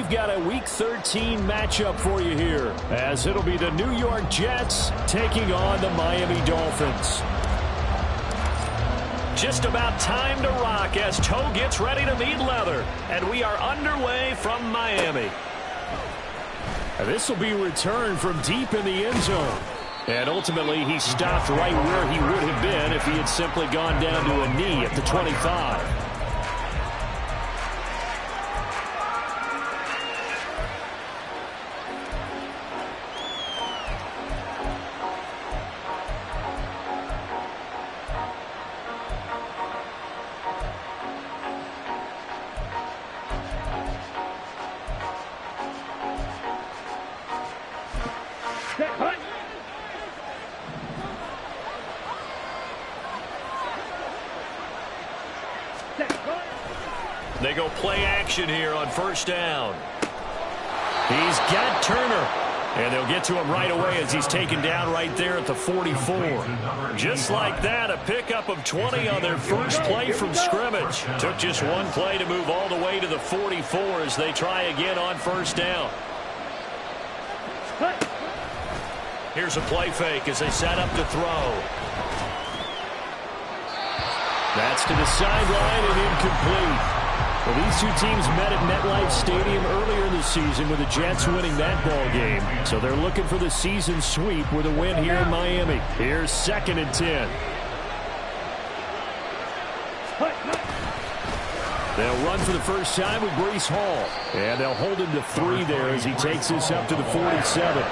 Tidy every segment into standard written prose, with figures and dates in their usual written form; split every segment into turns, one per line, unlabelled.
we've got a Week 13 matchup for you here, as it'll be the New York Jets taking on the Miami Dolphins. Just about time to rock as toe gets ready to meet leather, and we are underway from Miami. This will be returned from deep in the end zone. And ultimately, he stopped right where he would have been if he had simply gone down to a knee at the 25. They go play action here on first down. He's got Turner. And they'll get to him right away as he's taken down right there at the 44. Just like that, a pickup of 20 on their first play from scrimmage. Took just one play to move all the way to the 44 as they try again on first down. Here's a play fake as they set up to throw. That's to the sideline and incomplete. Well, these two teams met at MetLife Stadium earlier in the season with the Jets winning that ball game. So they're looking for the season sweep with a win here in Miami. Here's 2nd and 10. They'll run for the first time with Breece Hall. And they'll hold him to 3 there as he takes this up to the 47.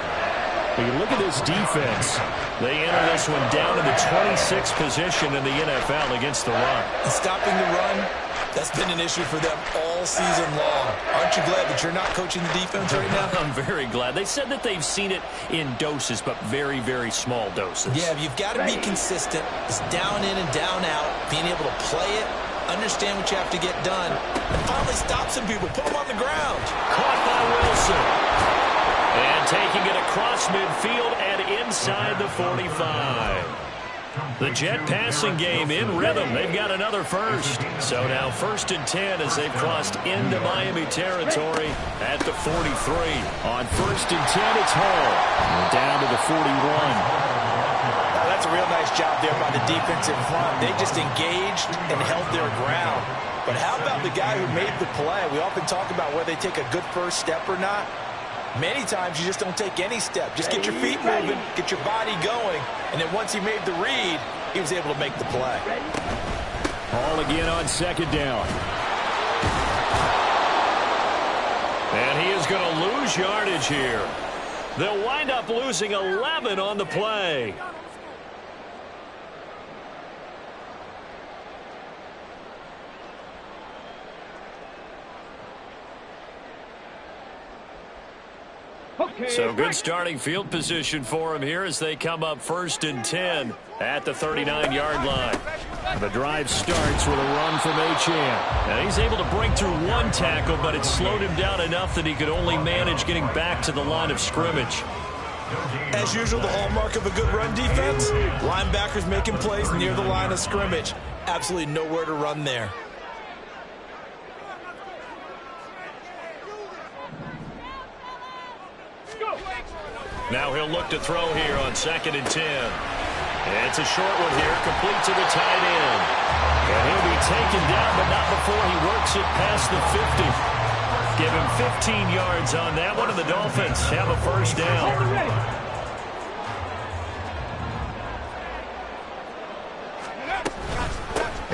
You look at this defense. They enter this one down in the 26th position in the NFL against the run.
And stopping the run, that's been an issue for them all season long. Aren't you glad that you're not coaching the defense right now?
I'm very glad. They said that they've seen it in doses, but very, very small doses.
Yeah, you've got to be consistent. It's down in and down out, being able to play it, understand what you have to get done, and finally stop some people, put them on the ground.
Caught by Wilson. And taking it across midfield and inside the 45. The Jet passing game in rhythm. They've got another first. So now 1st and 10 as they've crossed into Miami territory at the 43. On 1st and 10, it's Hall. Down to the 41.
That's a real nice job there by the defensive front. They just engaged and held their ground. But how about the guy who made the play? We often talk about whether they take a good first step or not. Many times you just don't take any step. Just get your feet moving, get your body going, and then once he made the read, he was able to make the play.
Hall again on 2nd down. And he is going to lose yardage here. They'll wind up losing 11 on the play. So good starting field position for him here as they come up 1st and 10 at the 39-yard line. The drive starts with a run from Achane. And he's able to break through one tackle, but it slowed him down enough that he could only manage getting back to the line of scrimmage.
As usual, the hallmark of a good run defense, linebackers making plays near the line of scrimmage. Absolutely nowhere to run there.
Now he'll look to throw here on 2nd and 10. It's a short one here, complete to the tight end. And he'll be taken down, but not before he works it past the 50. Give him 15 yards on that one, and the Dolphins have a first down.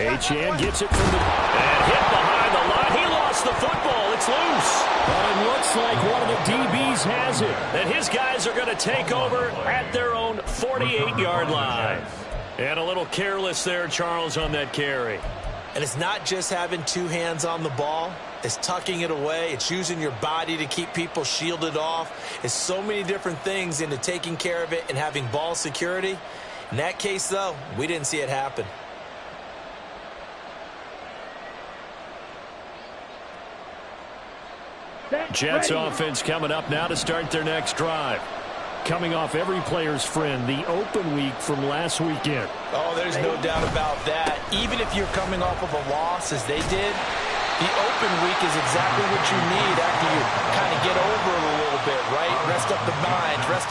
Achane gets it from the... And hit behind the line. He lost the football. It's loose. But it looks like one of the DBs has it. And his guys are going to take over at their own 48-yard line. And a little careless there, Charles, on that carry.
And it's not just having two hands on the ball. It's tucking it away. It's using your body to keep people shielded off. It's so many different things into taking care of it and having ball security. In that case, though, we didn't see it happen.
Jets offense coming up now to start their next drive. Coming off every player's friend, the open week from last weekend.
Oh, there's no doubt about that. Even if you're coming off of a loss as they did, the open week is exactly what you need after you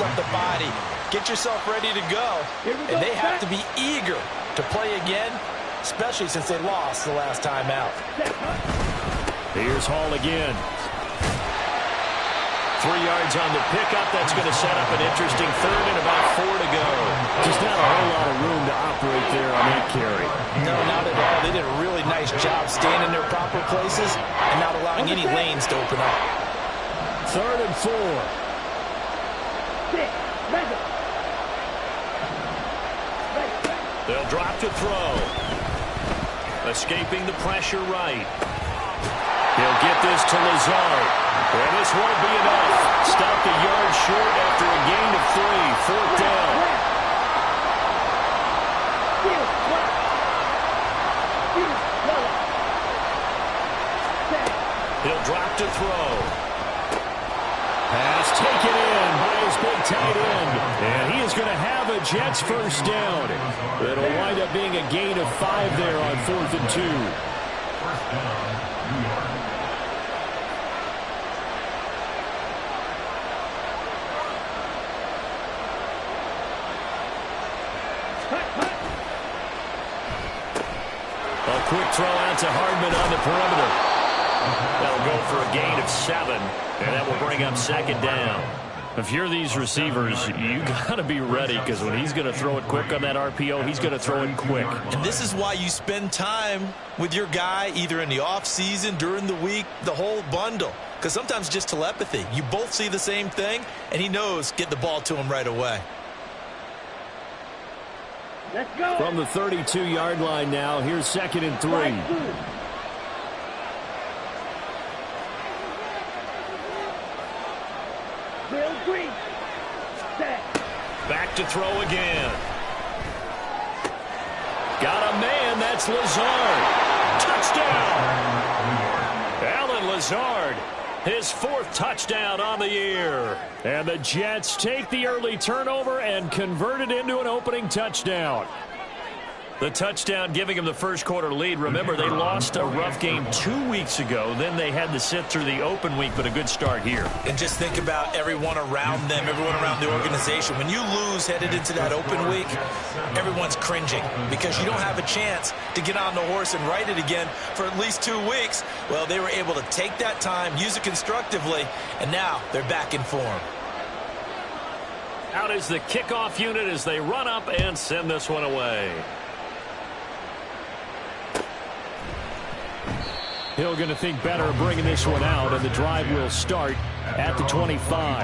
rest up the body, get yourself ready to go. And they have to be eager to play again, especially since they lost the last time out.
Here's Hall again. 3 yards on the pickup. That's going to set up an interesting third and about 4 to go.
Just not a whole lot of room to operate there on that carry.
No, not at all. They did a really nice job staying in their proper places and not allowing any lanes to open up.
3rd and 4.
They'll drop to throw. Escaping the pressure right. He'll get this to Lazard. And this won't be enough. Stopped a yard short after a gain of 3. 4th down. He'll drop to throw. Pass taken in by his big tight end. And he is going to have a Jets first down. It'll wind up being a gain of 5 there on 4th and 2. A quick throw out to Hardman on the perimeter. That'll go for a gain of 7, and that will bring up 2nd down. If you're these receivers, you got to be ready, because when he's going to throw it quick on that RPO, he's going to throw it quick.
And this is why you spend time with your guy, either in the offseason, during the week, the whole bundle. Because sometimes just telepathy. You both see the same thing, and he knows get the ball to him right away.
Let's go.
From the 32-yard line now, here's 2nd and 3. Back to throw again. Got a man, that's Lazard. Touchdown! Alan Lazard, his 4th touchdown on the year. And the Jets take the early turnover and convert it into an opening touchdown. The touchdown giving them the first quarter lead. Remember, they lost a rough game 2 weeks ago. Then they had to sit through the open week, but a good start here.
And just think about everyone around them, everyone around the organization. When you lose headed into that open week, everyone's cringing because you don't have a chance to get on the horse and ride it again for at least 2 weeks. Well, they were able to take that time, use it constructively, and now they're back in form.
Out is the kickoff unit as they run up and send this one away. Hill going to think better of bringing this one out, and the drive will start at the 25.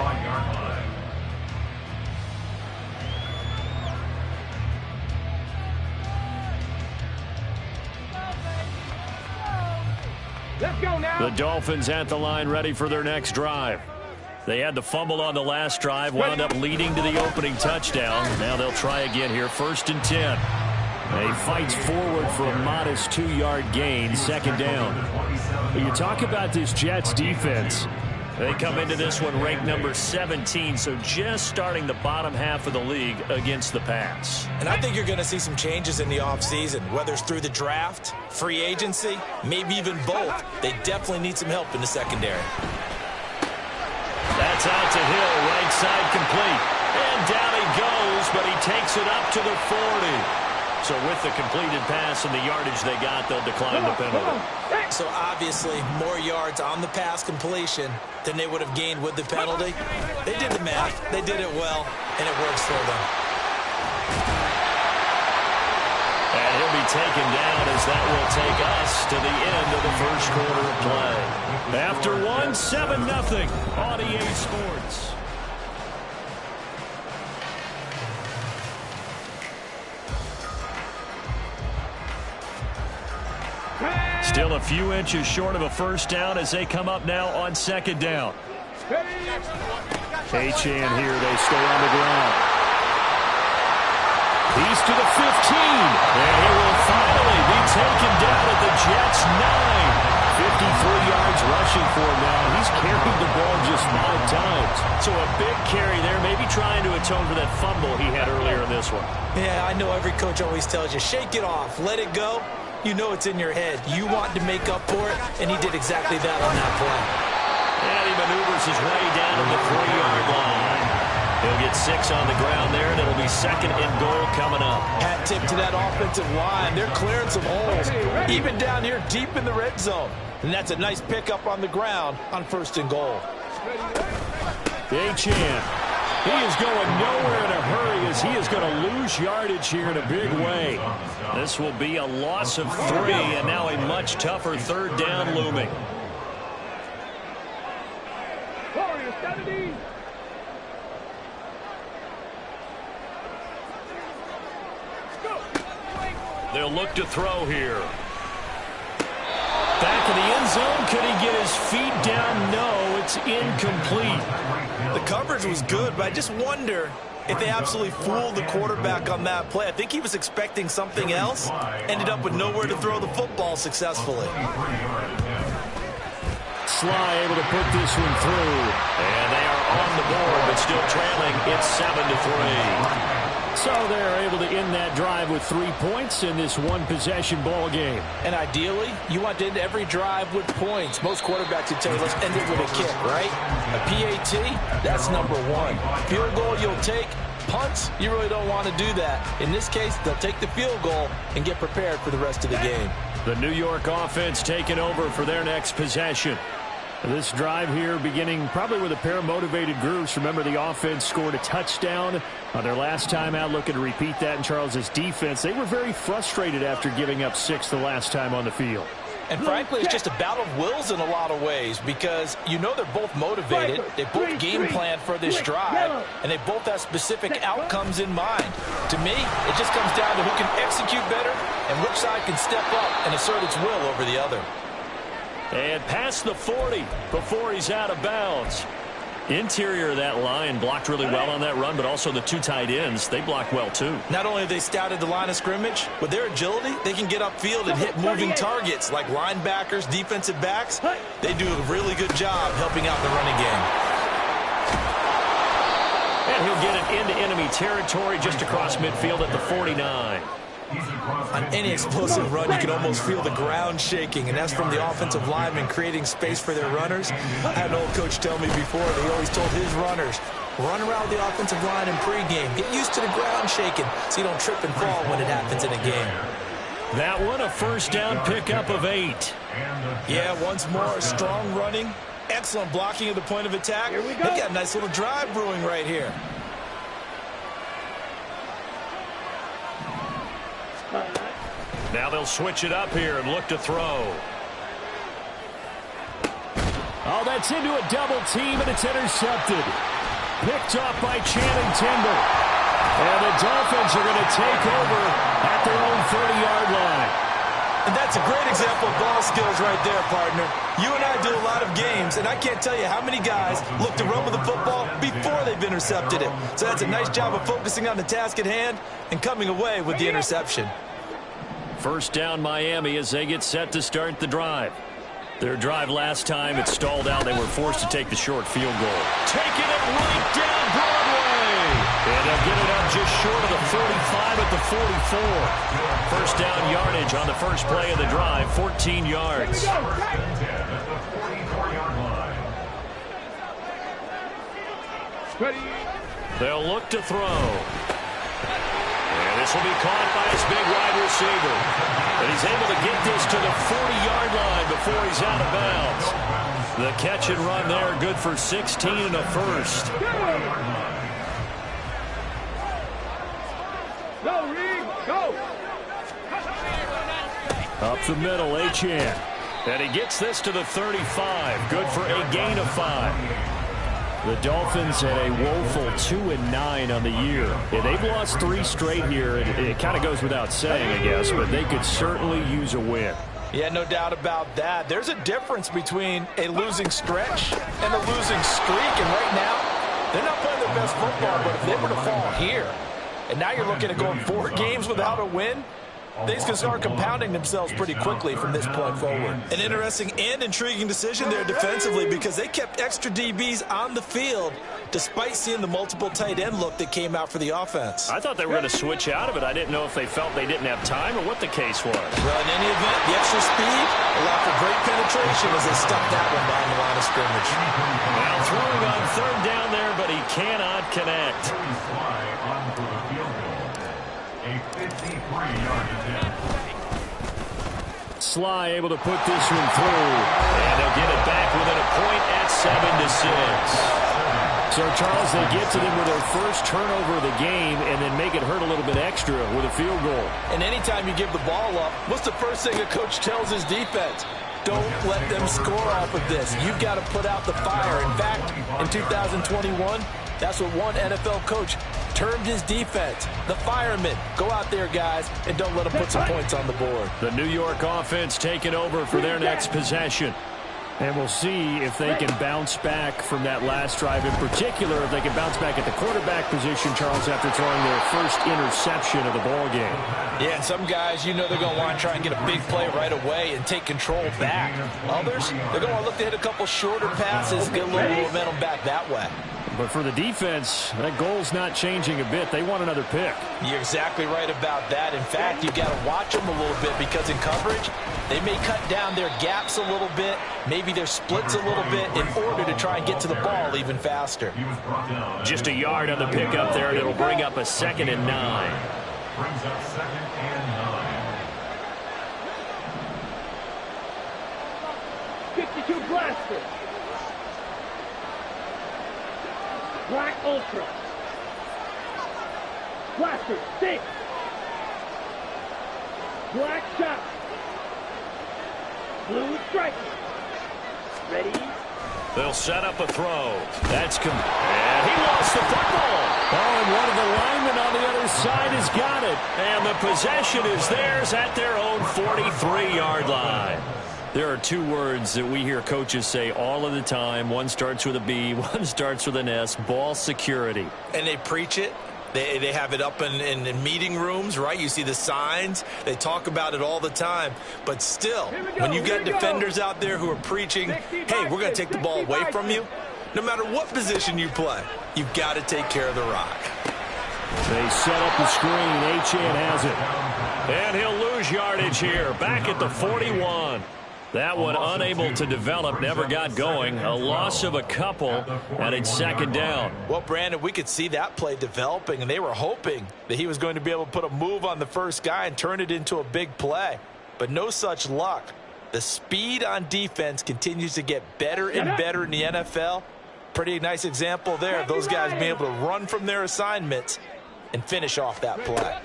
Let's go now.
The Dolphins at the line ready for their next drive. They had the fumble on the last drive, wound up leading to the opening touchdown. Now they'll try again here, 1st and 10. He fights forward for a modest 2-yard gain, 2nd down. You talk about this Jets defense. They come into this one ranked number 17, so just starting the bottom half of the league against the pass.
And I think you're going to see some changes in the offseason, whether it's through the draft, free agency, maybe even both. They definitely need some help in the secondary.
That's out to Hill, right side complete. And down he goes, but he takes it up to the 40. So with the completed pass and the yardage they got, they'll decline the penalty.
So obviously more yards on the pass completion than they would have gained with the penalty. They did the math. They did it well, and it works for them.
And he'll be taken down as that will take us to the end of the first quarter of play. After one, 7-0 on EA Sports. Still a few inches short of a first down as they come up now on 2nd down. H-Chan here, they stay on the ground. He's to the 15, and he will finally be taken down at the Jets' 9. 53 yards rushing for him now. He's carried the ball just 5 times. So a big carry there, maybe trying to atone for that fumble he had earlier in this one.
Yeah, I know every coach always tells you, shake it off, let it go. You know it's in your head. You want to make up for it, and he did exactly that on that play.
And he maneuvers his way down to the 3-yard line. He'll get 6 on the ground there, and it'll be 2nd and goal coming up.
Hat tip to that offensive line. They're clearing some holes, even down here deep in the red zone. And that's a nice pickup on the ground on 1st and goal.
Achane. He is going nowhere in a hurry as he is going to lose yardage here in a big way.
This will be a loss of 3, and now a much tougher 3rd down looming. They'll look to throw here. Back in the end zone. Could he get his feet down? No, it's incomplete.
The coverage was good, but I just wonder if they absolutely fooled the quarterback on that play. I think he was expecting something else. Ended up with nowhere to throw the football successfully.
Sly able to put this one through.
And they are on the board, but still trailing. It's 7-3.
So they're able to end that drive with 3 points in this one-possession ball game.
And ideally, you want to end every drive with points. Most quarterbacks would tell you, let's end it with a kick, right? A PAT, that's number 1. Field goal you'll take. Punts, you really don't want to do that. In this case, they'll take the field goal and get prepared for the rest of the game.
The New York offense taking over for their next possession. This drive here beginning probably with a pair of motivated groups. Remember, the offense scored a touchdown on their last time out. Looking to repeat that in Charles's defense. They were very frustrated after giving up 6 the last time on the field.
And frankly, it's just a battle of wills in a lot of ways because you know they're both motivated. They both game plan for this drive, and they both have specific outcomes in mind. To me, it just comes down to who can execute better and which side can step up and assert its will over the other.
And past the 40 before he's out of bounds. Interior of that line blocked really well on that run, but also the 2 tight ends, they block well too.
Not only have they scouted the line of scrimmage, with their agility, they can get upfield and hit moving targets like linebackers, defensive backs. They do a really good job helping out the running game.
And he'll get it into enemy territory just across midfield at the 49.
On any explosive run, you can almost feel the ground shaking, and that's from the offensive linemen creating space for their runners. I had an old coach tell me before, he always told his runners, run around the offensive line in pregame. Get used to the ground shaking so you don't trip and fall when it happens in a game.
That one, a 1st down pickup of 8.
Yeah, once more, strong running, excellent blocking at the point of attack. They've got a nice little drive brewing right here.
Now they'll switch it up here and look to throw.
Oh, that's into a double team, and it's intercepted. Picked off by Channing Tindall. And the Dolphins are going to take over at their own 30-yard line.
And that's a great example of ball skills right there, partner. You and I do a lot of games, and I can't tell you how many guys look to run with the football before they've intercepted it. So that's a nice job of focusing on the task at hand and coming away with the interception.
1st down Miami as they get set to start the drive. Their drive last time, it stalled out. They were forced to take the short field goal. Taking it right down Broadway. And they'll get it up just short of the 45 at the 44. 1st down yardage on the first play of the drive, 14 yards. They'll look to throw. And this will be caught by his big wide receiver. And he's able to get this to the 40-yard line before he's out of bounds. The catch and run there, good for 16 and a 1st.
Go, Reed, go!
Up the middle, Achane.
And he gets this to the 35, good for a gain of 5.
The Dolphins had a woeful 2-9 on the year. Yeah, they've lost 3 straight here. It kind of goes without saying, I guess, but they could certainly use a win.
Yeah, no doubt about that. There's a difference between a losing stretch and a losing streak. And right now, they're not playing their best football, but if they were to fall here, and now you're looking at going 4 games without a win, things can start compounding themselves pretty quickly from this point forward. An interesting and intriguing decision there defensively because they kept extra DBs on the field despite seeing the multiple tight end look that came out for the offense.
I thought they were going to switch out of it. I didn't know if they felt they didn't have time or what the case was.
Well, in any event, the extra speed allowed for great penetration as they stuck that one behind the line of scrimmage.
Now throwing on 3rd down there, but he cannot connect.
Sly able to put this one through.
And they'll get it back within a point at 7-6.
So, Charles, they get to them with their first turnover of the game and then make it hurt a little bit extra with a field goal.
And anytime you give the ball up, what's the first thing a coach tells his defense? Don't let them score off of this. You've got to put out the fire. In fact, in 2021, that's what one NFL coach termed his defense, the firemen. Go out there, guys, and don't let them put some points on the board.
The New York offense taking over for their next possession. And we'll see if they can bounce back from that last drive. In particular, if they can bounce back at the quarterback position, Charles, after throwing their first interception of the ball game.
Yeah, and some guys, you know they're going to want to try and get a big play right away and take control back. Others, they're going to want to look to hit a couple shorter passes, get a little momentum back that way.
But for the defense, that goal's not changing a bit. They want another pick.
You're exactly right about that. In fact, you've got to watch them a little bit because in coverage, they may cut down their gaps a little bit, maybe their splits a little bit in order to try and get to the ball even faster.
Just a yard on the pickup there, and it'll bring up a 2nd and 9.
Brings up 2nd and 9.
52 Blaster. Black Ultra. Blaster, stick. Black shot. Blue strike. Ready?
They'll set up a throw. That's and he lost the football.
Oh, and one of the linemen on the other side has got it.
And the possession is theirs at their own 43-yard line. There are two words that we hear coaches say all of the time. One starts with a B, one starts with an S, ball security.
And they preach it. They have it up in meeting rooms, right? You see the signs. They talk about it all the time. But still, when you get defenders out there who are preaching, hey, we're going to take the ball away from you, no matter what position you play, you've got to take care of the rock.
They set up the screen. Achane has it.
And he'll lose yardage here, back at the 41. That one unable to develop, never got going. A loss of a couple, and it's 2nd down.
Well, Brandon, we could see that play developing, and they were hoping that he was going to be able to put a move on the first guy and turn it into a big play. But no such luck. The speed on defense continues to get better and better in the NFL. Pretty nice example there of those guys being able to run from their assignments and finish off that play.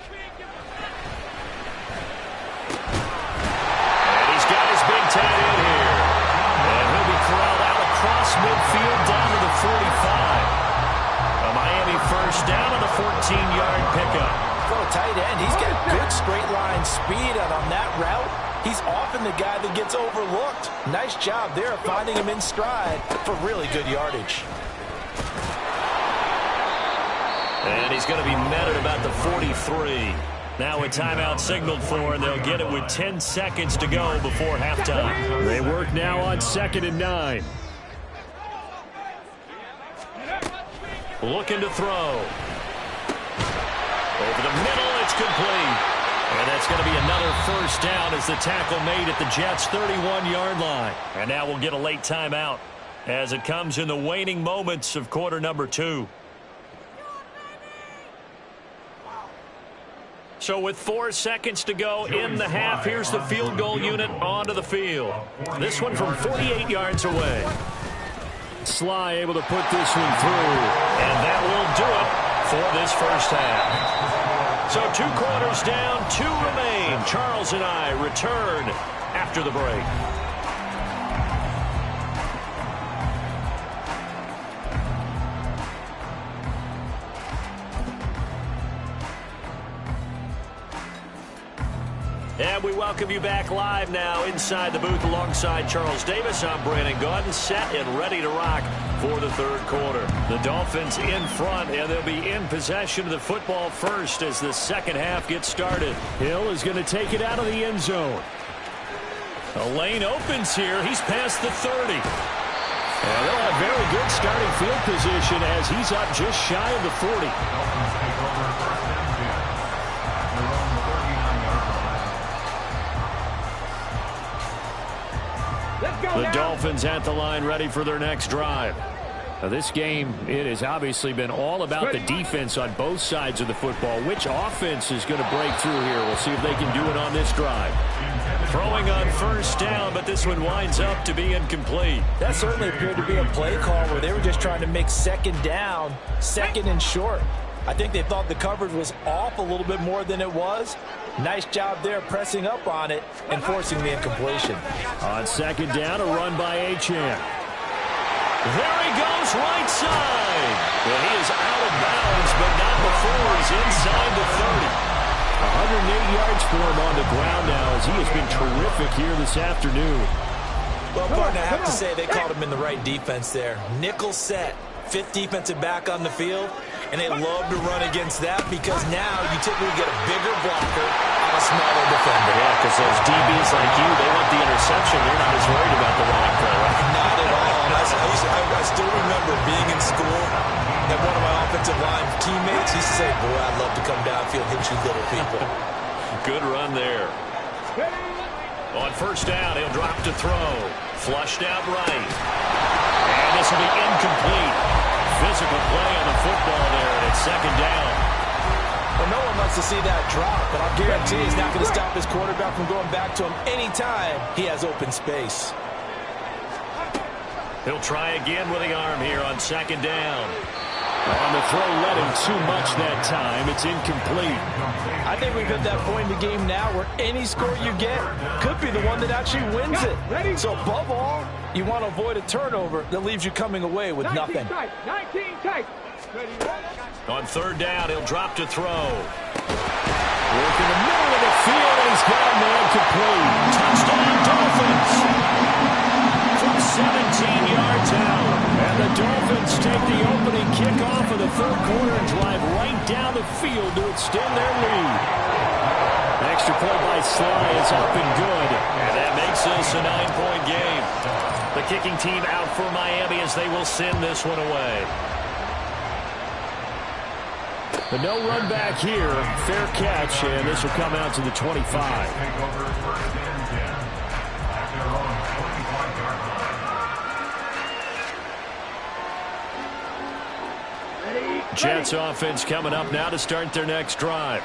Big tight end here. And he'll be corralled out across midfield down to the 45. A Miami first down on the 14-yard pickup.
For a tight end, he's got good straight line speed, and on that route, he's often the guy that gets overlooked. Nice job there of finding him in stride for really good yardage.
And he's going to be met at about the 43. Now a timeout signaled for, and they'll get it with 10 seconds to go before halftime.
They work now on 2nd and 9.
Looking to throw. Over the middle, it's complete. And that's going to be another first down as the tackle made at the Jets' 31-yard line. And now we'll get a late timeout as it comes in the waning moments of quarter number 2. So with 4 seconds to go in the half, here's the field goal unit onto the field. This one from 48 yards away.
Sly able to put this one through.
And that will do it for this first half. So 2 quarters down, 2 remain. Charles and I return after the break. And we welcome you back live now inside the booth alongside Charles Davis. I'm Brandon Gaudin, set and ready to rock for the third quarter. The Dolphins in front, and they'll be in possession of the football first as the second half gets started.
Hill is going to take it out of the end zone.
A lane opens here. He's past the 30.
And they'll have very good starting field position as he's up just shy of the 40.
The Dolphins at the line ready for their next drive.
Now, this game, it has obviously been all about the defense on both sides of the football. Which offense is going to break through here? We'll see if they can do it on this drive.
Throwing on first down, but this one winds up to be incomplete.
That certainly appeared to be a play call where they were just trying to make second down, second and short. I think they thought the coverage was off a little bit more than it was. Nice job there pressing up on it and forcing the incompletion.
On second down, a run by Achane.
There he goes, right side. Well, he is out of bounds, but not before he's inside the 30.
108 yards for him on the ground now as he has been terrific here this afternoon.
Well, partner, I have to say they called him in the right defense there. Nickel set, fifth defensive back on the field, and they love to run against that because now you typically get a bigger blocker on a smaller defender.
Yeah, because those DBs like you, they want the interception. They're not as worried about the running play, right?
Not at all. I still remember being in school and one of my offensive line teammates used to say, boy, I'd love to come downfield and hit you little people.
Good run there. On first down, he'll drop to throw. Flushed out right. And this will be incomplete. Physical play on the football there, and it's second down.
Well, no one wants to see that drop, but I'll guarantee he's not going to stop his quarterback from going back to him anytime he has open space.
He'll try again with the arm here on second down.
On the throw, led him too much that time. It's incomplete.
I think we've hit that point in the game now where any score you get could be the one that actually wins it. So above all, you want to avoid a turnover that leaves you coming away with nothing.
19 tight.
On third down, he'll drop to throw.
Work in the middle of the field, and he's got a man complete.
Touchdown, Dolphins. From 17 yards out.
And the Dolphins take the opening kickoff of the third quarter and drive right down the field to extend their lead. An extra point by Sly is up and good.
And that makes this a 9-point game. The kicking team out for Miami as they will send this one away.
The no run back here. Fair catch, and this will come out to the 25. Jets offense coming up now to start their next drive.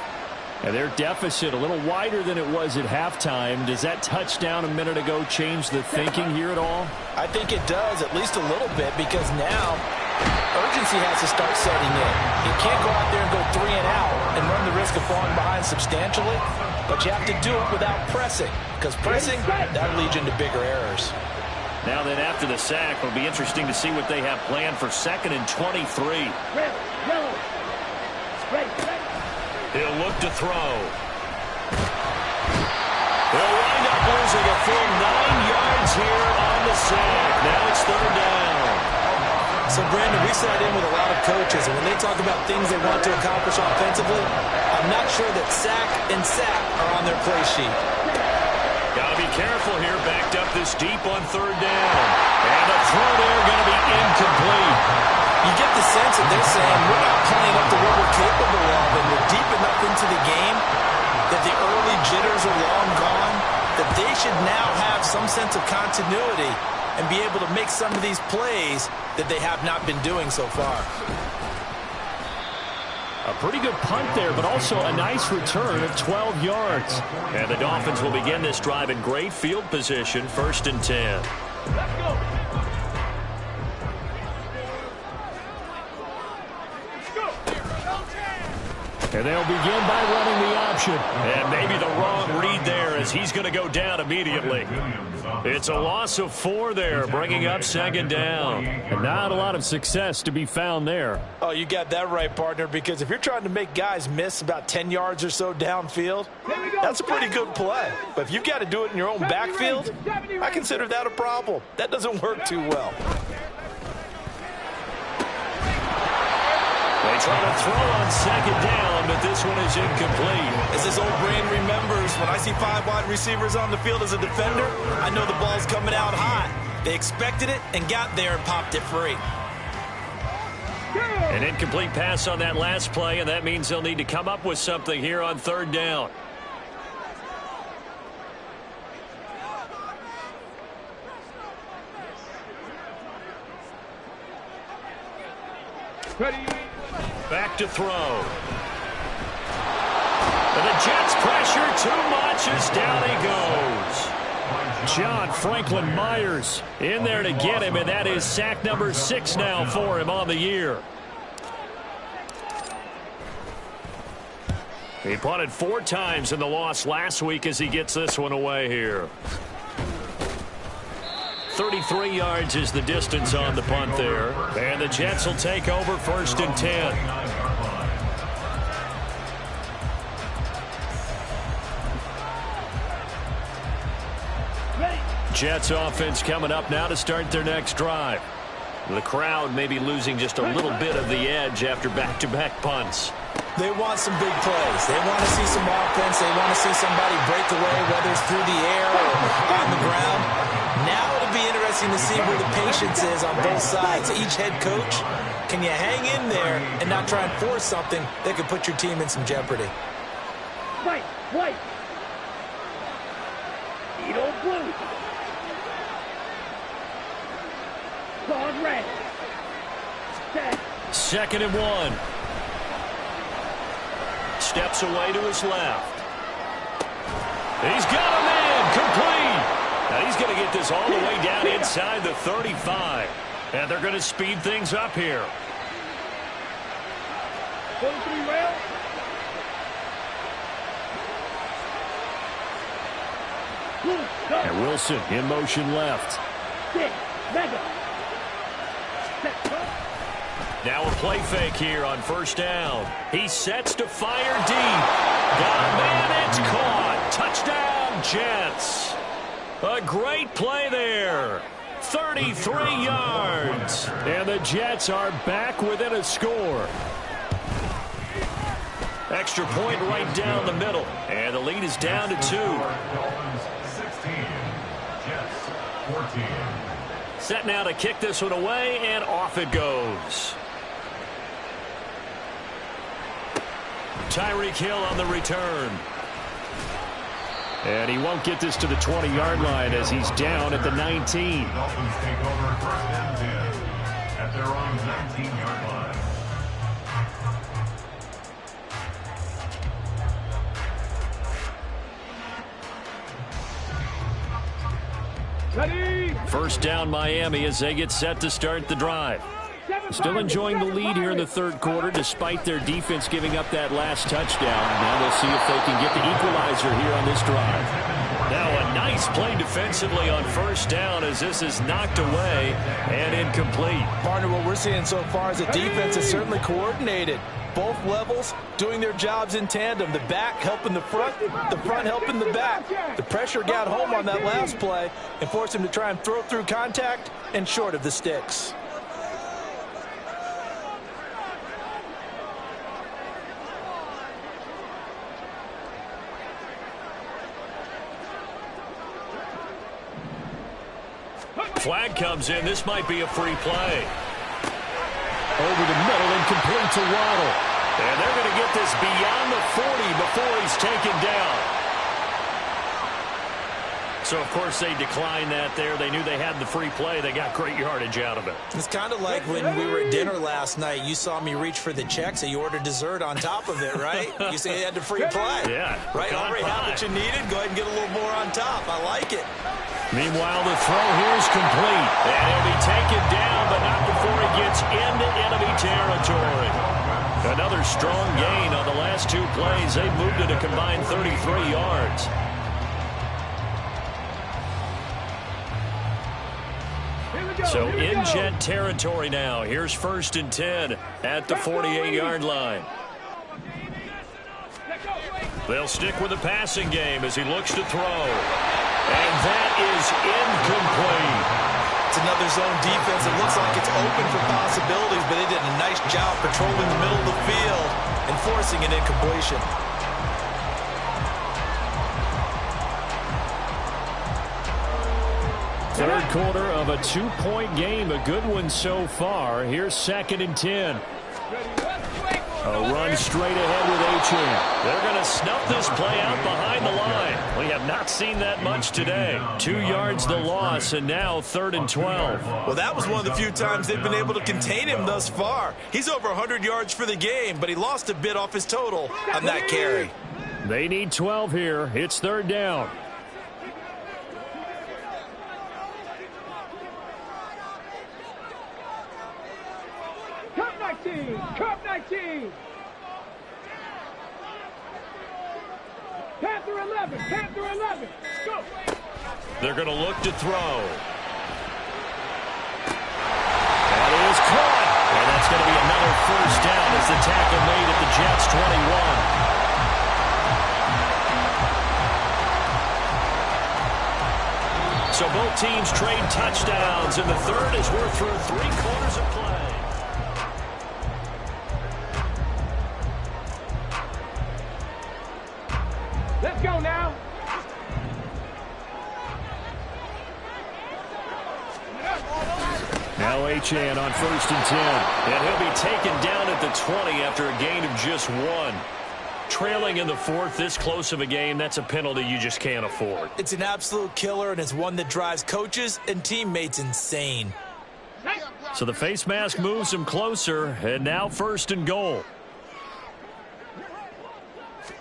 And their deficit a little wider than it was at halftime. Does that touchdown a minute ago change the thinking here at all?
I think it does, at least a little bit, because now urgency has to start setting in. You can't go out there and go 3 and out and run the risk of falling behind substantially, but you have to do it without pressing, because pressing, that leads into bigger errors.
Now then, after the sack, it'll be interesting to see what they have planned for 2nd and 23. He'll look to throw. They'll wind up losing a full 9 yards here on the sack. Now it's third down.
So, Brandon, we sat in with a lot of coaches, and when they talk about things they want to accomplish offensively, I'm not sure that sack and sack are on their play sheet.
Got to be careful here, backed up this deep on third down. And the throw there going to be incomplete.
You get the sense that they're saying we're not playing up to what we're capable of, and we're deep enough into the game that the early jitters are long gone, that they should now have some sense of continuity and be able to make some of these plays that they have not been doing so far.
A pretty good punt there, but also a nice return of 12 yards.
And the Dolphins will begin this drive in great field position, 1st and 10.
Let's go.
And they'll begin by running the option.
And maybe the wrong read there as he's going to go down immediately. It's a loss of 4 there, bringing up 2nd down.
And not a lot of success to be found there.
Oh, you got that right, partner, because if you're trying to make guys miss about 10 yards or so downfield, that's a pretty good play. But if you've got to do it in your own backfield, I consider that a problem. That doesn't work too well.
They try to throw on 2nd down, but this one is incomplete.
As this old brain remembers, when I see 5 wide receivers on the field as a defender, I know the ball's coming out hot. They expected it and got there and popped it free.
An incomplete pass on that last play, and that means they'll need to come up with something here on 3rd down.
Ready.
Back to throw. And the Jets pressure too much as down he goes.
John Franklin Myers in there to get him, and that is sack number 6 now for him on the year. He punted 4 times in the loss last week as he gets this one away here. 33 yards is the distance on the punt there. And the Jets will take over 1st and 10. Jets offense coming up now to start their next drive. The crowd may be losing just a little bit of the edge after back-to-back punts.
They want some big plays. They want to see some offense. They want to see somebody break away, whether it's through the air or on the ground. Now it'll be interesting to see where the patience is on both sides. Each head coach, can you hang in there and not try and force something that could put your team in some jeopardy?
White. Edo blue. Claude red. Set.
2nd and 1. Steps away to his left. He's got a man complete. Now he's going to get this all the way down inside the 35. And they're going to speed things up here.
43 rail.
And Wilson in motion left.
Mega.
Now a play fake here on 1st down. He sets to fire deep. Got a man, it's caught. Touchdown, Jets. A great play there. 33 yards. And the Jets are back within a score. Extra point right down the middle. And the lead is down to 2.
16, Jets 14.
Set now to kick this one away, and off it goes. Tyreek Hill on the return. And he won't get this to the 20-yard line as he's down at the 19.
Dolphins take over 1st and 10 at their own 19-yard line.
Ready.
1st down Miami as they get set to start the drive. Still enjoying the lead here in the 3rd quarter despite their defense giving up that last touchdown. Now they'll see if they can get the equalizer here on this drive. Now a nice play defensively on 1st down as this is knocked away and incomplete.
Partner, what we're seeing so far is the defense is certainly coordinated. Both levels doing their jobs in tandem. The back helping the front helping the back. The pressure got home on that last play and forced him to try and throw through contact and short of the sticks.
Flag comes in. This might be a free play. Over the middle and complete to Waddle. And they're going to get this beyond the 40 before he's taken down. So, of course, they declined that there. They knew they had the free play. They got great yardage out of it.
It's kind of like when we were at dinner last night. You saw me reach for the check, so you ordered dessert on top of it, right? You say you had the free play.
Yeah.
Right? Already had what you needed. Go ahead and get a little more on top. I like it.
Meanwhile, the throw here is complete. And he'll be taken down, but not before he gets into enemy territory. Another strong gain on the last 2 plays. They moved it a combined 33 yards. So in Jet territory now. Here's 1st and 10 at the 48-yard line. They'll stick with the passing game as he looks to throw. And that is incomplete.
It's another zone defense. It looks like it's open for possibilities, but they did a nice job patrolling the middle of the field and forcing an incompletion.
Third quarter of a 2-point game. A good one so far. Here's 2nd and 10. A run straight ahead with Achane.
They're going to snuff this play out behind the line. We have not seen that much today. 2 yards the loss, and now 3rd and 12.
Well, that was one of the few times they've been able to contain him thus far. He's over 100 yards for the game, but he lost a bit off his total on that carry.
They need 12 here. It's 3rd down.
Cup 19! Cup 19! Panther 11! Panther 11! Go!
They're going to look to throw. That is caught. And that's going to be another 1st down as the tackle made at the Jets' 21. So both teams trade touchdowns, and the 3rd as we're through 3 quarters of play.
Let's go now!
Now Achane on 1st and 10.
And he'll be taken down at the 20 after a gain of just 1. Trailing in the 4th, this close of a game, that's a penalty you just can't afford.
It's an absolute killer, and it's one that drives coaches and teammates insane.
So the face mask moves him closer, and now 1st and goal.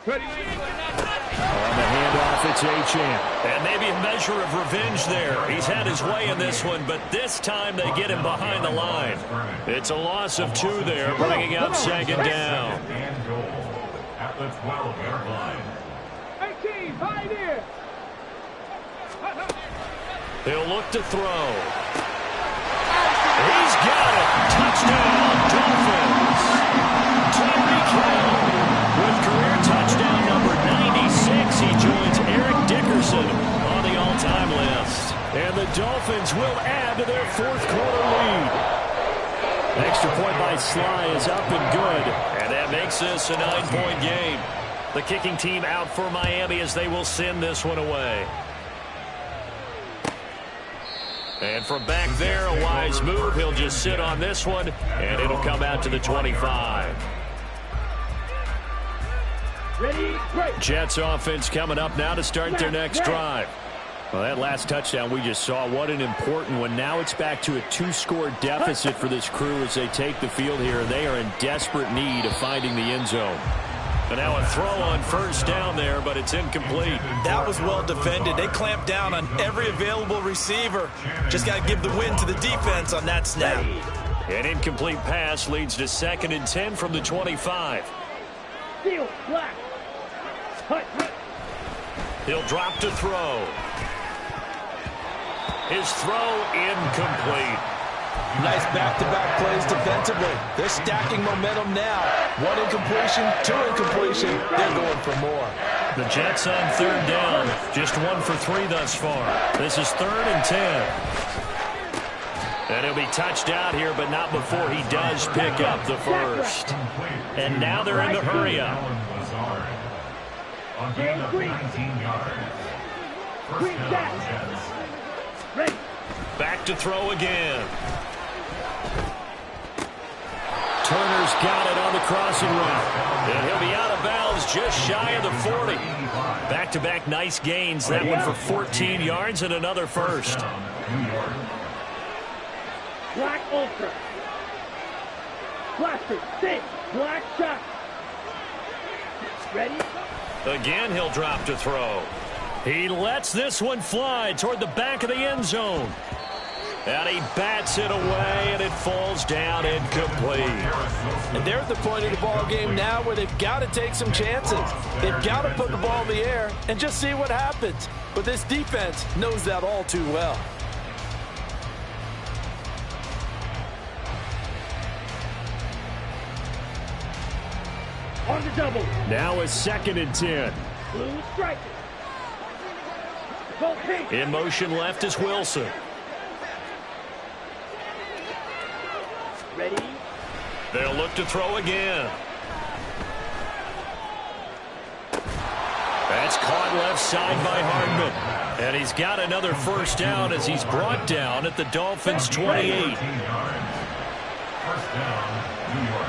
On the handoff, it's Achane.
And maybe a measure of revenge there. He's had his way in this one, but this time they get him behind the line. It's a loss of 2 there, bringing up 2nd down.
And goal at the 12-yard line.
18, pioneer!
He'll look to throw. He's got it. Touchdown, Dolphins. Tyreek Hill with career touchdown number 96. He joins Eric Dickerson on the all-time list.
And the Dolphins will add to their 4th quarter lead. Extra point by Sly is up and good.
And that makes this a 9-point game. The kicking team out for Miami as they will send this one away. And from back there, a wise move. He'll just sit on this one, and it'll come out to the 25.
Ready, break!
Jets offense coming up now to start their next drive. Well, that last touchdown we just saw, what an important one. Now it's back to a 2-score deficit for this crew as they take the field here. They are in desperate need of finding the end zone.
And now a throw on 1st down there, but it's incomplete.
That was well defended. They clamped down on every available receiver. Just got to give the win to the defense on that snap.
An incomplete pass leads to 2nd and 10 from the 25.
Steal, black! Hut.
He'll drop to throw. His throw incomplete.
Nice back-to-back plays defensively. They're stacking momentum now. 1 incompletion, 2 incompletion. They're going for more.
The Jets on 3rd down. Just 1 for 3 thus far. This is 3rd and 10. And he'll be touched out here, but not before he does pick up the 1st. And now they're in the hurry up.
On gain of 19 yards. First down, Jets.
Ready!
Back to throw again.
Turner's got it on the crossing route.
And he'll be out of bounds just shy of the 40. Back-to-back nice gains. That one for 14 yards and another 1st.
Black ultra! Blaster, 6, black shot! Ready?
Again, he'll drop to throw. He lets this one fly toward the back of the end zone. And he bats it away, and it falls down incomplete.
And they're at the point of the ball game now where they've got to take some chances. They've got to put the ball in the air and just see what happens. But this defense knows that all too well.
On the double.
Now a 2nd and 10.
Blue striker. Go pink.
In motion left is Wilson.
Ready?
They'll look to throw again. That's caught left side by Hardman. And he's got another 1st down as he's brought down at the Dolphins' 28.
First down, New York.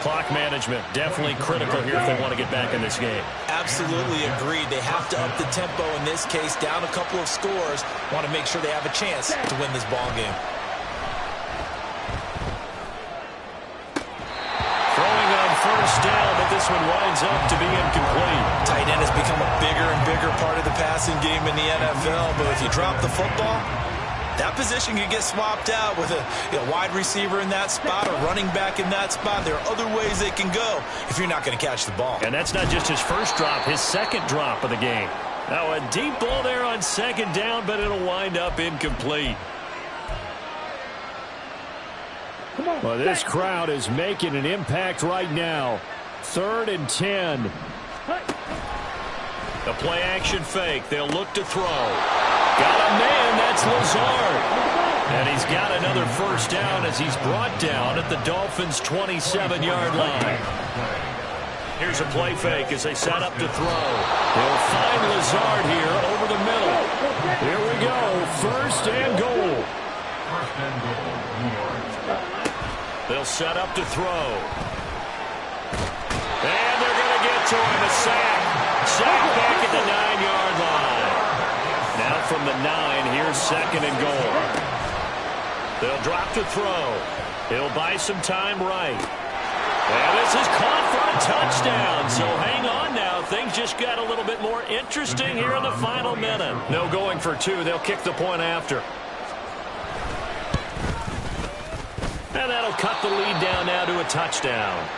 Clock management, definitely critical here if they want to get back in this game.
Absolutely agreed. They have to up the tempo in this case, down a couple of scores. Want to make sure they have a chance to win this ball game.
Throwing on first down, but this one winds up to be incomplete.
Tight end has become a bigger and bigger part of the passing game in the NFL, but if you drop the football, that position could get swapped out with a wide receiver in that spot, a running back in that spot. There are other ways they can go if you're not going to catch the ball.
And that's not just his first drop, his second drop of the game. Now a deep ball there on second down, but it'll wind up incomplete.
Well, this crowd is making an impact right now. 3rd and 10.
The play action fake. They'll look to throw. Got a man. That's Lazard. And he's got another first down as he's brought down at the Dolphins' 27-yard line. Here's a play fake as they set up to throw. They'll find Lazard here over the middle.
Here we go. 1st and goal.
They'll set up to throw. And they're going to get to him. A sack. Sack back at the 9-yard line. Now from the 9, here's 2nd and goal. They'll drop to throw. He'll buy some time right. And this is caught for a touchdown. So hang on now. Things just got a little bit more interesting here in the final minute. No going for 2. They'll kick the point after. And that'll cut the lead down now to a touchdown.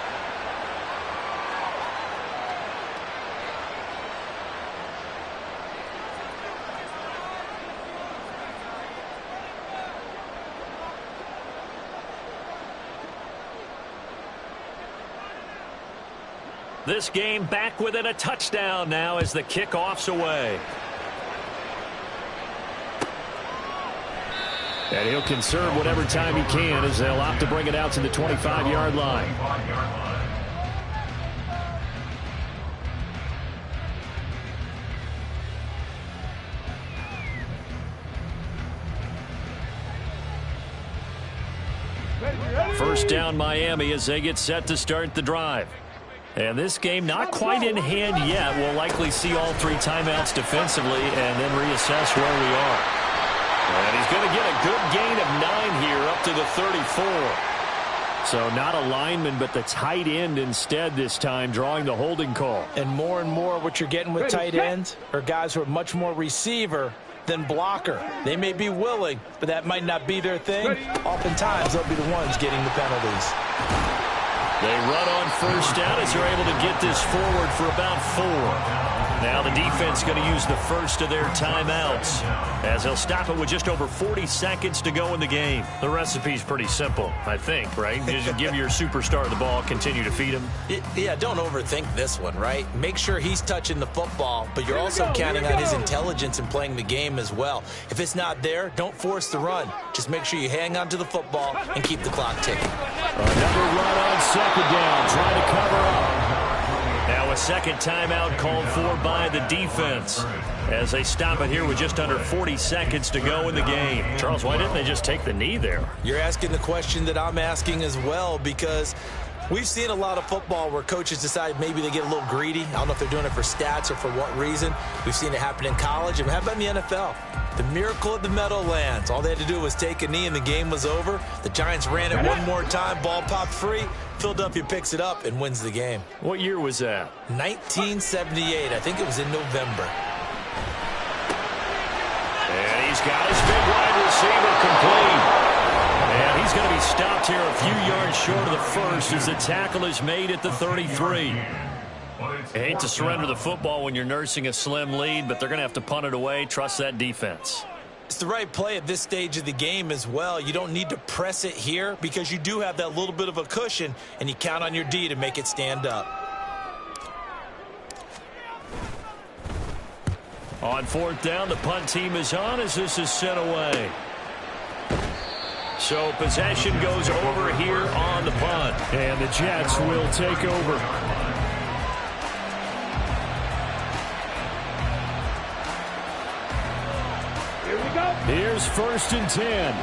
This game back within a touchdown now as the kickoff's away.
And he'll conserve whatever time he can as they'll opt to bring it out to the 25-yard line. First down Miami as they get set to start the drive. And this game not quite in hand yet. We'll likely see all 3 timeouts defensively and then reassess where we are. And he's going to get a good gain of 9 here up to the 34. So not a lineman, but the tight end instead this time, drawing the holding call.
And more what you're getting with tight ends are guys who are much more receiver than blocker. They may be willing, but that might not be their thing. Oftentimes, they'll be the ones getting the penalties.
They run on first down as they're able to get this forward for about 4. Now the defense going to use the first of their timeouts as they'll stop it with just over 40 seconds to go in the game. The recipe's pretty simple, I think, right? Just give your superstar the ball, continue to feed him.
Yeah, don't overthink this one, right? Make sure he's touching the football, but you're also counting on his intelligence in playing the game as well. If it's not there, don't force the run. Just make sure you hang on to the football and keep the clock ticking.
Another run on second down, trying to cover up.
Now a second timeout called for by the defense as they stop it here with just under 40 seconds to go in the game. Charles, why didn't they just take the knee there?
You're asking the question that I'm asking as well, because we've seen a lot of football where coaches decide maybe they get a little greedy. I don't know if they're doing it for stats or for what reason. We've seen it happen in college. And how about in the NFL? The miracle of the Meadowlands. All they had to do was take a knee and the game was over. The Giants ran it one more time. Ball popped free. Philadelphia picks it up and wins the game.
What year was that?
1978. I think it was in November.
And he's got his big wide receiver complete. And he's going to be stopped here a few yards short of the first as the tackle is made at the 33. I hate to surrender the football when you're nursing a slim lead, but they're going to have to punt it away. Trust that defense.
It's the right play at this stage of the game as well. You don't need to press it here because you do have that little bit of a cushion, and you count on your D to make it stand up.
On 4th down, the punt team is on as this is sent away. So possession goes over here on the punt.
And the Jets will take over. Here's 1st and 10.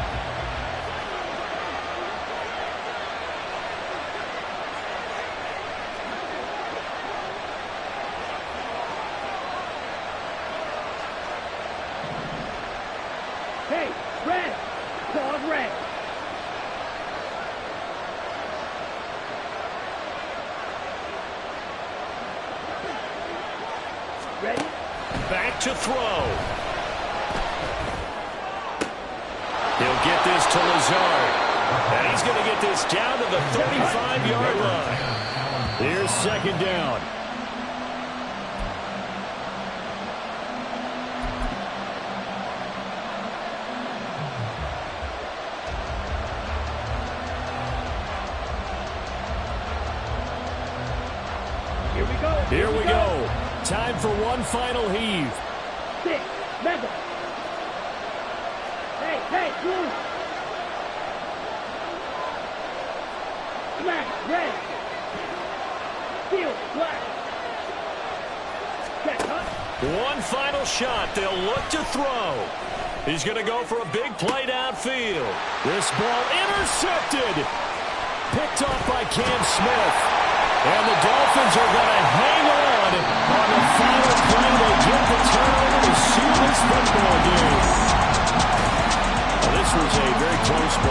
Red. Pause red. Ready?
Back to throw. He'll get this to Lazard. And he's going to get this down to the 35-yard line.
Here's second down.
Here we go.
Here we go. Time for one final heave.
6. Mega. Hey, blue. Smash. Red. Field. Black. Check, huh?
One final shot. They'll look to throw. He's going to go for a big play downfield.
This ball intercepted. Picked off by Cam Smith. And the Dolphins are going to hang on the final play. They get the turnover to seal this football game. Well, this was a very close ball.